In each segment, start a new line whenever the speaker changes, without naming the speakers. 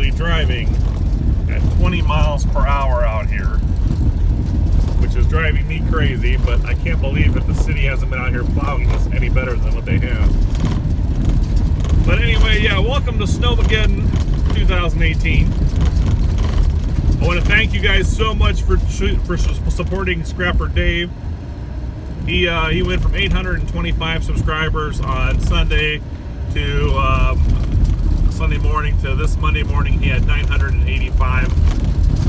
literally driving at 20 miles per hour out here, which is driving me crazy, but I can't believe that the city hasn't been out here plowing this any better than what they have. But anyway, yeah, welcome to Snowmageddon 2018. I want to thank you guys so much for supporting Scrapper Dave. He went from 825 subscribers on Sunday to Sunday morning to this Monday morning. He had 985.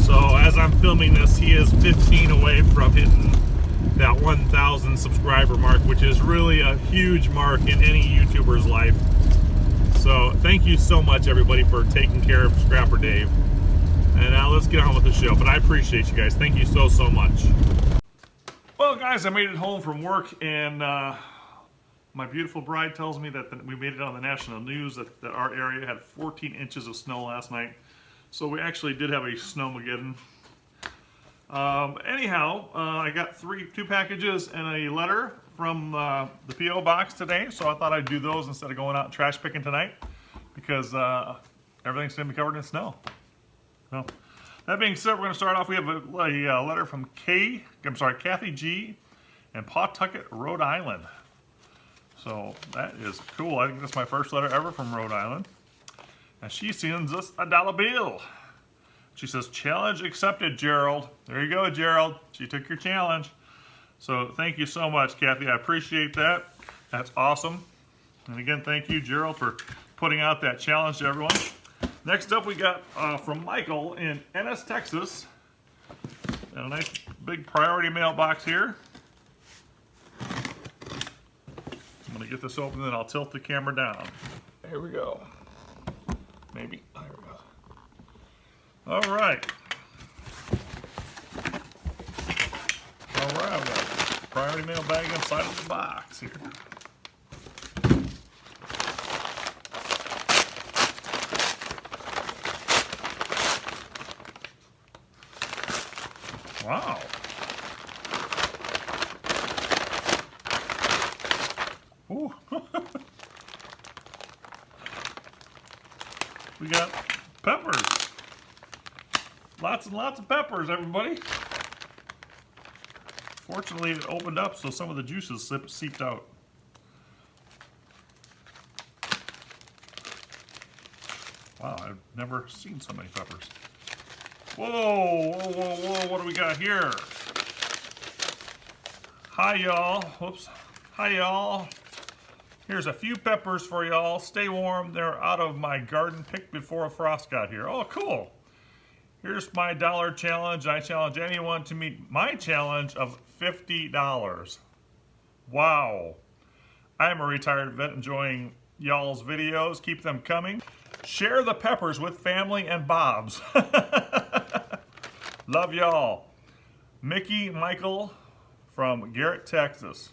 So as I'm filming this, he is 15 away from hitting that 1,000 subscriber mark, which is really a huge mark in any YouTuber's life. So thank you so much, everybody, for taking care of Scrapper Dave. And now let's get on with the show. But I appreciate you guys. Thank you so much. Well, guys, I made it home from work, and my beautiful bride tells me that we made it on the national news that our area had 14 inches of snow last night. So we actually did have a Snowmageddon. Anyhow, I got two packages and a letter from the P.O. box today, so I thought I'd do those instead of going out trash picking tonight, because everything's going to be covered in snow. So, that being said, we're going to start off. We have a letter from Kathy G. in Pawtucket, Rhode Island. So that is cool. I think that's my first letter ever from Rhode Island. And she sends us a dollar bill. She says, "Challenge accepted, Gerald." There you go, Gerald. She took your challenge. So thank you so much, Kathy. I appreciate that. That's awesome. And again, thank you, Gerald, for putting out that challenge to everyone. Next up, we got from Michael in Ennis, Texas. Got a nice big priority mailbox here. I'm going to get this open, then I'll tilt the camera down. Here we go. Maybe. There we go. All right. All right, I've got a priority mail bag inside of the box here. Wow. Ooh. We got peppers. Lots and lots of peppers, everybody. Fortunately, it opened up so some of the juices seeped out. Wow, I've never seen so many peppers. Whoa, whoa, whoa, whoa, what do we got here? Hi, y'all. Whoops. Hi, y'all. Here's a few peppers for y'all. Stay warm. They're out of my garden, picked before a frost got here. Oh, cool. Here's my dollar challenge. I challenge anyone to meet my challenge of $50. Wow. I'm a retired vet enjoying y'all's videos. Keep them coming. Share the peppers with family and Bob's. Love y'all. Mickey Michael from Garrett, Texas.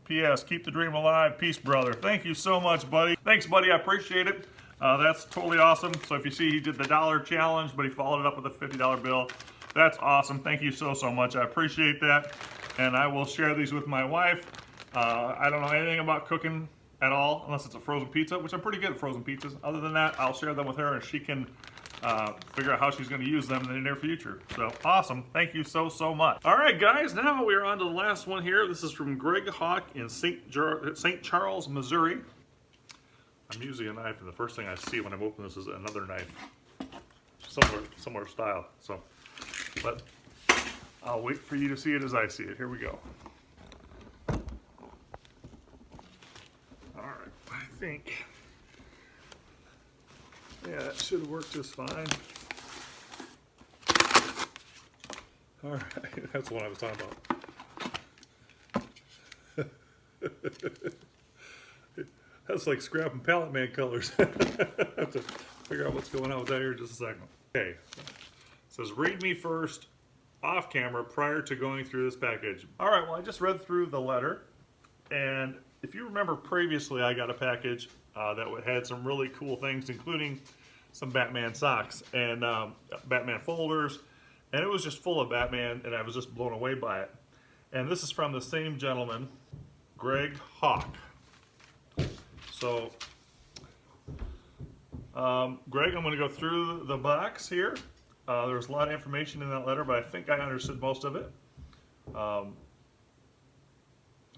P.S. Keep the dream alive. Peace, brother. Thank you so much, buddy. Thanks, buddy. I appreciate it. That's totally awesome. So if you see, he did the dollar challenge, but he followed it up with a $50 bill. That's awesome. Thank you so much. I appreciate that. And I will share these with my wife. I don't know anything about cooking at all, unless it's a frozen pizza, which I'm pretty good at frozen pizzas. Other than that, I'll share them with her, and she can figure out how she's going to use them in the near future. So awesome. Thank you so much. All right, guys, now we're on to the last one here. This is from Greg Hawk in St. Charles, Missouri. I'm using a knife, and the first thing I see when I'm opening this is another knife. Similar style. So, but I'll wait for you to see it as I see it. Here we go. All right, I think, yeah, that should work just fine. All right, that's what I was talking about. That's like scrap and pallet man colors. I have to figure out what's going on with that here in just a second. Okay, it says read me first off camera prior to going through this package. All right, well, I just read through the letter, and if you remember previously, I got a package that had some really cool things, including some Batman socks and Batman folders, and it was just full of Batman, and I was just blown away by it. And this is from the same gentleman, Greg Hawk. So Greg, I'm going to go through the box here. There's a lot of information in that letter, but I think I understood most of it.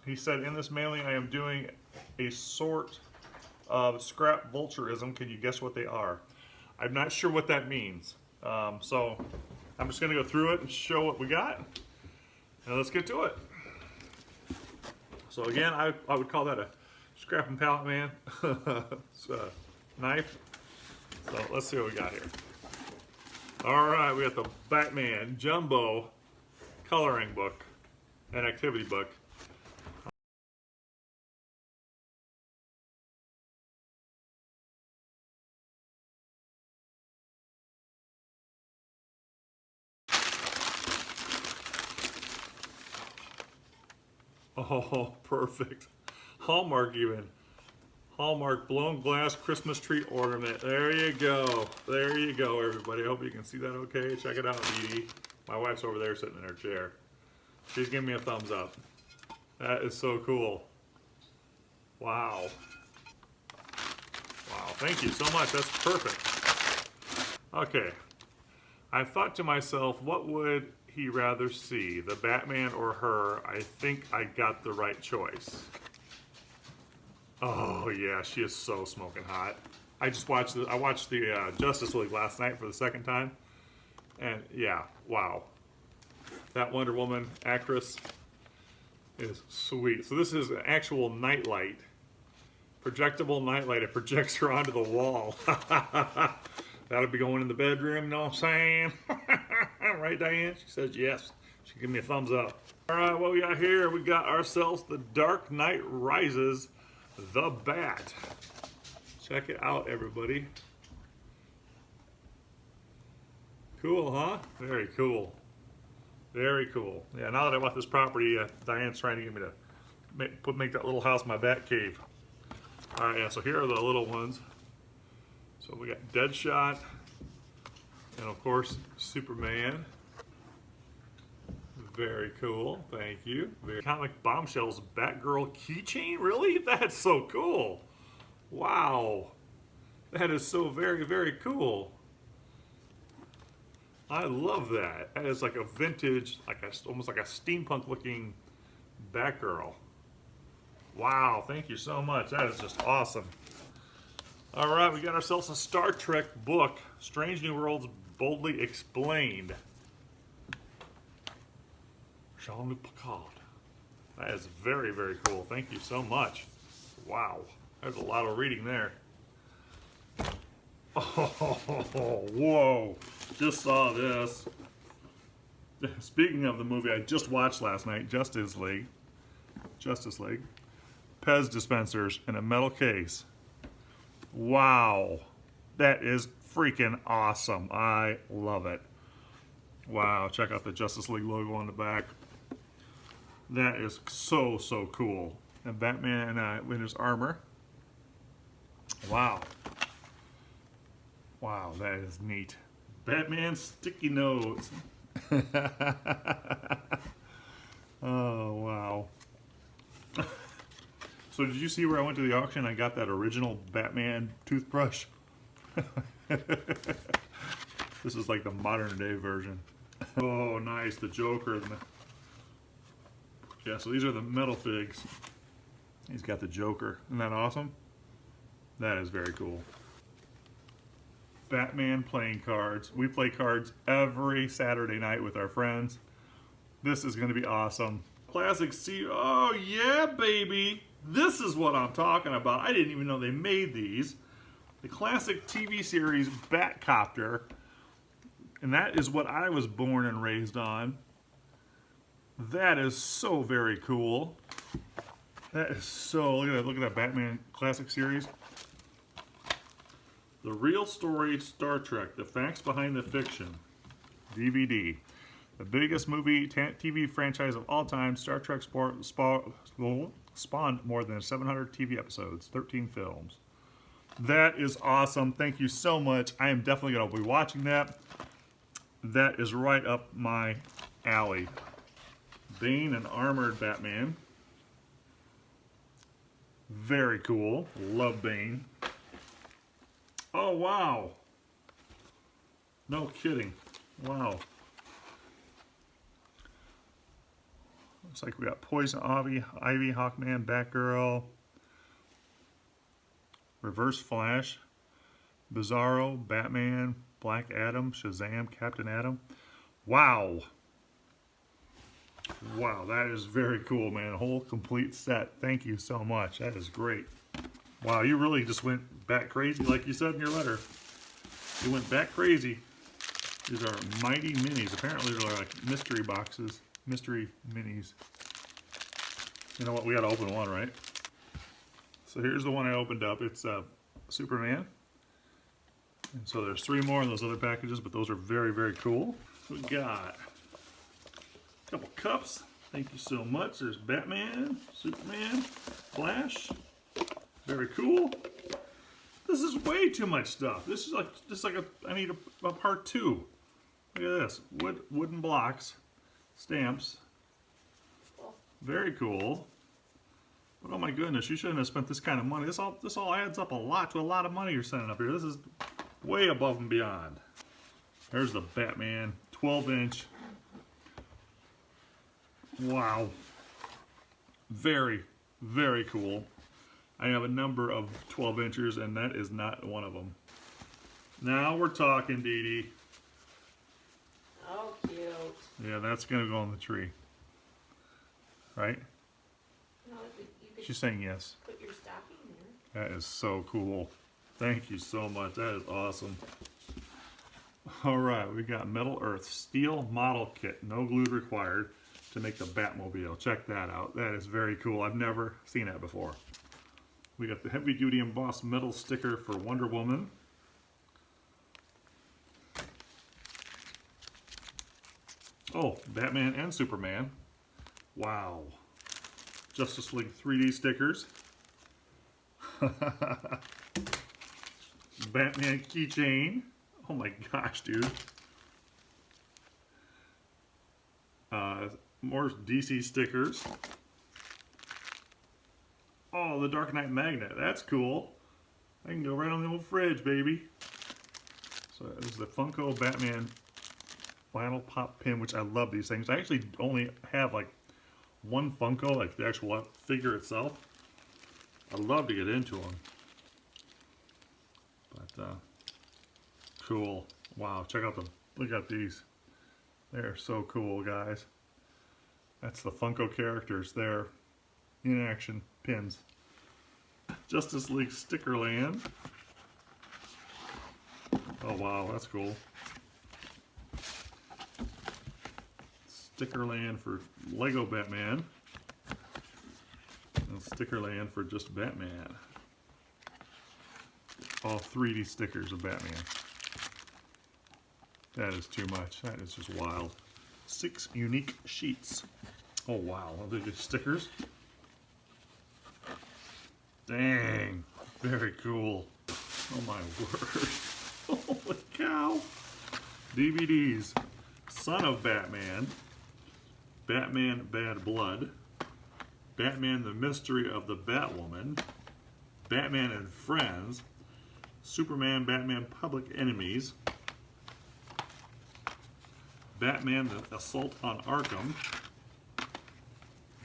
He said, in this mailing, I am doing a sort of scrap vulturism. Can you guess what they are? I'm not sure what that means. So I'm just going to go through it and show what we got. Now let's get to it. So again, I would call that a scrap and pallet man. It's a knife. So let's see what we got here. All right, we got the Batman Jumbo coloring book and activity book. Oh, perfect. Hallmark even. Hallmark blown glass Christmas tree ornament. There you go. There you go, everybody. I hope you can see that okay. Check it out, Dee Dee. My wife's over there sitting in her chair. She's giving me a thumbs up. That is so cool. Wow. Wow, thank you so much. That's perfect. Okay. I thought to myself, what would he rather see, the Batman or her? I think I got the right choice. Oh yeah, she is so smoking hot. I watched the Justice League last night for the second time, and yeah, wow, that Wonder Woman actress is sweet. So this is an actual nightlight, projectable nightlight. It projects her onto the wall. That'll be going in the bedroom, you know what I'm saying? Right, Diane? She says yes. She give me a thumbs up. All right, what we got here? We got ourselves The Dark Knight Rises, The Bat. Check it out, everybody. Cool, huh? Very cool. Very cool. Yeah, now that I bought this property, Diane's trying to get me to make that little house my bat cave. All right, yeah, so here are the little ones. So we got Deadshot, and of course, Superman. Very cool, thank you. Comic Bombshells Batgirl keychain, really? That's so cool. Wow. That is so very, very cool. I love that. That is like a vintage, almost like a steampunk looking Batgirl. Wow, thank you so much. That is just awesome. All right, we got ourselves a Star Trek book, Strange New Worlds Boldly Explained. Jean-Luc Picard. That is very, very cool. Thank you so much. Wow, there's a lot of reading there. Oh, whoa, just saw this. Speaking of the movie I just watched last night, Justice League. Pez dispensers in a metal case. Wow, that is freaking awesome. I love it. Wow, check out the Justice League logo on the back. That is so, so cool. And Batman in his armor. Wow. Wow, that is neat. Batman sticky notes. Oh, wow. So did you see where I went to the auction? I got that original Batman toothbrush. This is like the modern day version. Oh, nice, the Joker. Yeah, so these are the metal figs. He's got the Joker. Isn't that awesome? That is very cool. Batman playing cards. We play cards every Saturday night with our friends. This is going to be awesome. Classic C. Oh, yeah, baby. This is what I'm talking about. I didn't even know they made these. The classic TV series Batcopter. And that is what I was born and raised on. That is so very cool. That is so, look at that Batman classic series. The Real Story Star Trek, The Facts Behind the Fiction, DVD. The biggest movie TV franchise of all time, Star Trek spawned more than 700 TV episodes, 13 films. That is awesome. Thank you so much. I am definitely going to be watching that. That is right up my alley. Bane and Armored Batman. Very cool. Love Bane. Oh Oh, wow. No kidding. Wow. Looks like we got Poison Ivy, Hawkman, Batgirl, Reverse Flash, Bizarro, Batman, Black Adam, Shazam, Captain Atom. Wow. Wow, that is very cool, man. A whole complete set. Thank you so much. That is great. Wow, you really just went bat crazy like you said in your letter. You went bat crazy. These are mighty minis. Apparently they're like mystery boxes. Mystery minis. You know what? We gotta open one, right? So here's the one I opened up. It's Superman. And so there's 3 more in those other packages, but those are very, very cool. We got a couple cups. Thank you so much. There's Batman, Superman, Flash. Very cool. This is way too much stuff. This is like I need a part 2. Look at this. Wooden blocks, stamps. Very cool. But oh my goodness, you shouldn't have spent this kind of money. This all adds up to a lot of money you're sending up here. This is way above and beyond. There's the Batman 12-inch. Wow. Very, very cool. I have a number of 12 inchers and that is not one of them. Now we're talking, Dee Dee.
Oh, cute.
Yeah, that's going to go on the tree. Right?
No, you could
She's saying yes.
put your stocking there.
That is so cool. Thank you so much. That is awesome. Alright, we got Metal Earth Steel Model Kit. No glue required to make the Batmobile. Check that out. That is very cool. I've never seen that before. We got the heavy duty embossed metal sticker for Wonder Woman. Oh, Batman and Superman. Wow. Justice League 3D stickers. Batman keychain. Oh my gosh, dude. More DC stickers. Oh, the Dark Knight magnet. That's cool. I can go right on the old fridge, baby. So this is the Funko Batman flannel pop pin, which I love these things. I actually only have like one Funko, like the actual figure itself. I'd love to get into them. But, cool. Wow, check out look at these. They're so cool, guys. That's the Funko characters there. In action pins. Justice League Stickerland. Oh wow, that's cool. Stickerland for Lego Batman. And Stickerland for just Batman. All 3D stickers of Batman. That is too much. That is just wild. 6 unique sheets. Oh wow, are they just stickers? Dang, very cool. Oh my word. Holy cow. DVDs. Son of Batman. Batman Bad Blood. Batman the Mystery of the Batwoman. Batman and Friends. Superman Batman Public Enemies. Batman the Assault on Arkham.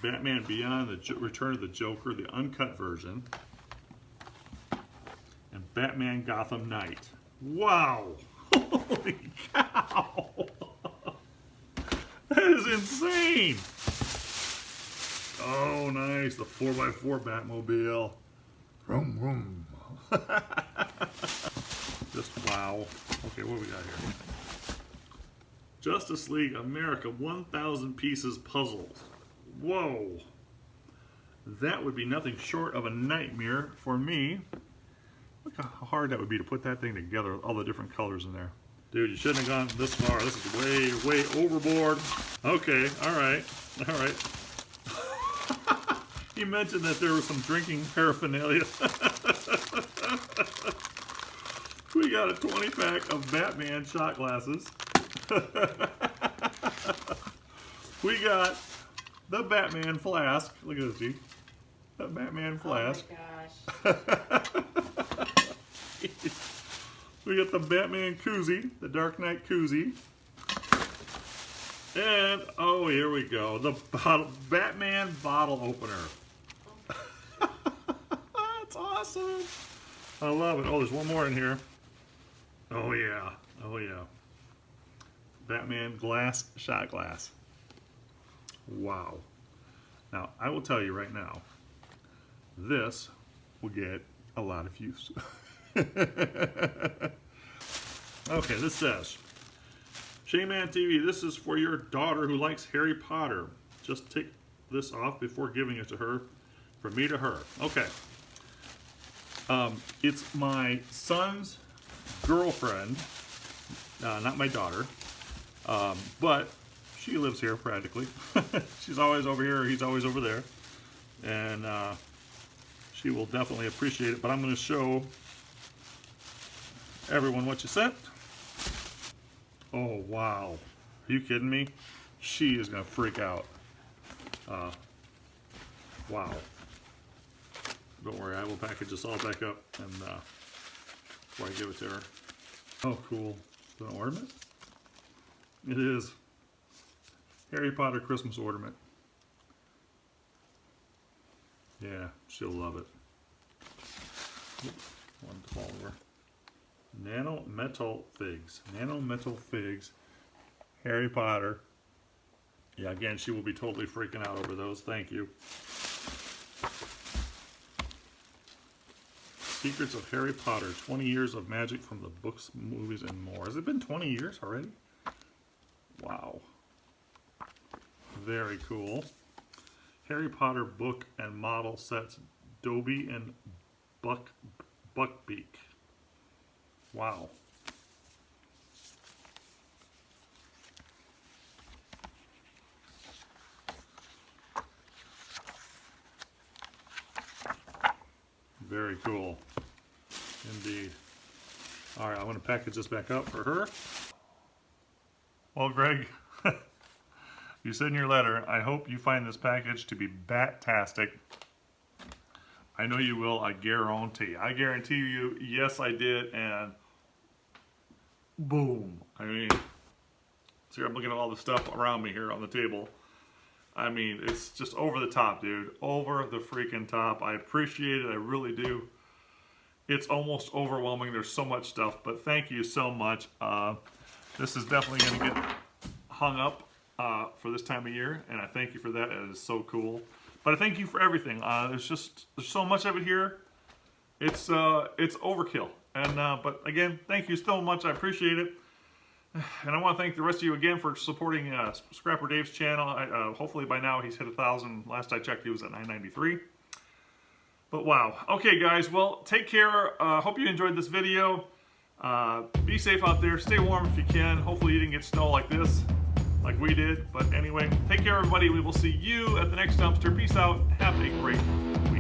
Batman Beyond the Return of the Joker, the uncut version. And Batman Gotham Knight. Wow! Holy cow! That is insane! Oh, nice. The 4x4 Batmobile. Vroom, vroom. Just wow. Okay, what do we got here? Justice League America 1,000 pieces puzzles. Whoa. That would be nothing short of a nightmare for me. Look how hard that would be to put that thing together, all the different colors in there. Dude, you shouldn't have gone this far. This is way, way overboard. Okay, alright, alright. He mentioned that there was some drinking paraphernalia. We got a 20-pack of Batman shot glasses. We got the Batman flask. Look at this, G. The Batman flask.
Oh my gosh.
We got the Batman koozie, the Dark Knight koozie. And, oh, here we go. The Batman bottle opener. That's awesome. I love it. Oh, there's one more in here. Oh, yeah. Oh, yeah. Batman glass, shot glass. Wow. Now, I will tell you right now, this will get a lot of use. Okay, this says, ShaneManTV, this is for your daughter who likes Harry Potter. Just take this off before giving it to her. From me to her. Okay. It's my son's girlfriend, not my daughter, but she lives here practically. She's always over here, or he's always over there. And she will definitely appreciate it, but I'm going to show everyone what you sent. Oh, wow. Are you kidding me? She is going to freak out. Wow. Don't worry, I will package this all back up and before I give it to her. Oh, cool. Is that an ornament? It is. Harry Potter Christmas ornament. Yeah, she'll love it. One to fall over. Nano metal figs. Nano metal figs. Harry Potter. Yeah, again, she will be totally freaking out over those. Thank you. Secrets of Harry Potter. 20 years of magic from the books, movies, and more. Has it been 20 years already? Wow. Very cool. Harry Potter book and model sets. Dobby and Buckbeak. Wow. Very cool. Indeed. All right, I'm going to package this back up for her. Well, Greg, you said in your letter, I hope you find this package to be bat-tastic. I know you will, I guarantee. I guarantee you, yes, I did, and boom. I mean, see, I'm looking at all the stuff around me here on the table. I mean, it's just over the top, dude. Over the freaking top. I appreciate it, I really do. It's almost overwhelming, there's so much stuff, but thank you so much. This is definitely gonna get hung up for this time of year, and I thank you for that. It is so cool. But I thank you for everything. There's so much of it here. It's overkill. And but again, thank you so much. I appreciate it. And I want to thank the rest of you again for supporting Scrapper Dave's channel. Hopefully by now he's hit 1,000. Last I checked, he was at 993. But wow. Okay, guys. Well, take care. Hope you enjoyed this video. Be safe out there. Stay warm if you can. Hopefully you didn't get snow like this, like we did. But anyway, take care, everybody. We will see you at the next dumpster. Peace out. Have a great week.